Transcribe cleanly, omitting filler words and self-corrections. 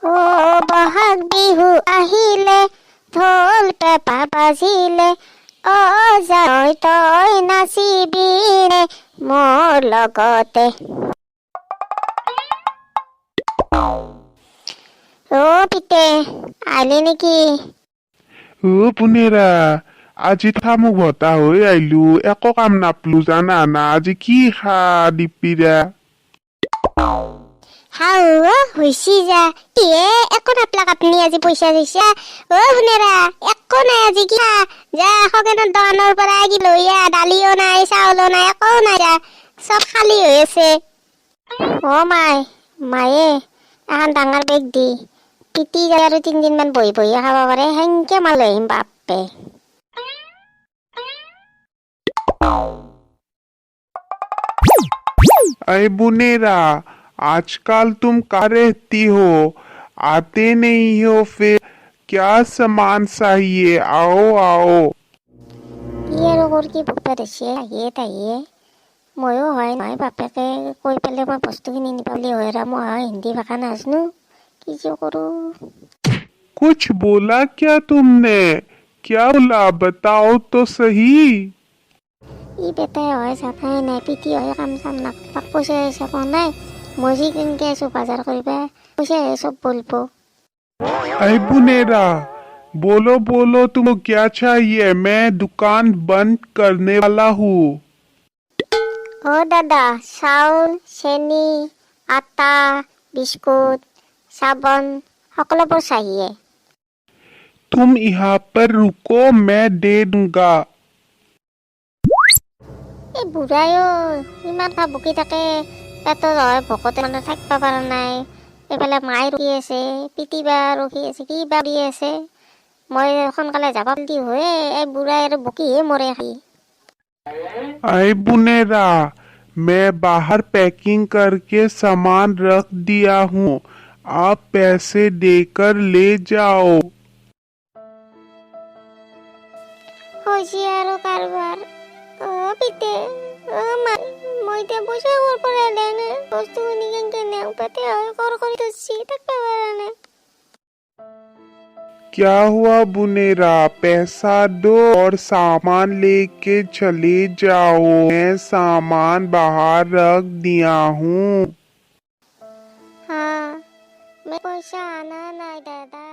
ও বহাগ বিহু আহিলে, ঢোল পেঁপা বাজিলে, অ যাই তই নাচিবি নে মোৰ লগতে। ও পিতে আহিলি নেকি? পুনেৰা, আজি থামুক ভতা হৈ আহিলো, একো কাম নাপলো জানা না, আজি কি খা দিপিৰা? হাও হৈছি যা, কিহে একো নাপলাক আপুনি আজি পইচা চইচা? অ শুনেৰা, একো নাই আজি কি খা? যা খগেনৰ দোকানৰ পৰা কি লৈ আহ, দালিও নাই, চাউলো নাই, একো নাই যা, চব খালী হৈ আছে। অ মায়ে এখন ডাঙৰ বেগ দি পিটি যায় আৰু 3 দিনমান বহি বহি খাব পাৰে, সেনকে মাল লৈ আহিম বাপে। अरे बुनेरा, आजकल तुम कहाँ रहती हो? आते नहीं हो फिर? क्या सामान चाहिए? आओ आओ। ই আৰু কৰ কি বুকটা দিছে, আহিয়ে তাহিয়ে ময়ো হয় নহয় বাপেকে কৈ পেলাই মই বস্তুখিনি নিবা বুলি হয় আৰু মই হিন্দী ভাষা নাজনো, কি যে কৰোঁ। कुछ बोला क्या तुमने? क्या बोला? बताओ तो सही। ই বেটাই হয় চাথাই নাই, পিটি হয় কাম চাম নাপাক, পইচা চইচা পোৱা নাই, মই যি কেনেকৈ আছোঁ বজাৰ কৰিবা, পইচাহে চব বলব। अरे बुनेरा, बोलो बोलो, तुमको क्या चाहिए? मैं दुकान बंद करने वाला हूँ। অ দাদা, চাউল, চেনি, আটা, বিস্কুট, চাবোন সকলোবোৰ চাহিয়ে। तुम यहाँ पर रुको, मैं दे दूंगा। এই বুঢ়াইও ইমান খা বকি থাকে, পেটত হয় ভকতে মানে থাকিব পৰা নাই, এইফালে মায়ে ৰখি আছে, পিটিবা ৰখি আছে, কিবা দি আছে, মই সোনকালে যাব বুলি হয়ে এই বুঢ়াই আৰু বকিহে মৰে খাই। अरे बुनेरा, मैं बाहर पैकिंग करके सामान रख दिया हूँ, आप पैसे देकर ले जाओ। হৈছে আৰু কাৰবাৰ। অ পিতে, অ মাই, মই এতিয়া পইচা ক'ৰ পৰা আনে, বস্তুখিনি কেনেকৈ নেওঁ, পেটে হয় কৰ কৰি থৈছি, থাকিব পৰা নাই। क्या हुआ बुनेरा? पैसा दो और सामान लेके चले जाओ, मैं सामान बाहर रख दिया हूँ। हाँ, मैं पैसा आना नहीं दादा।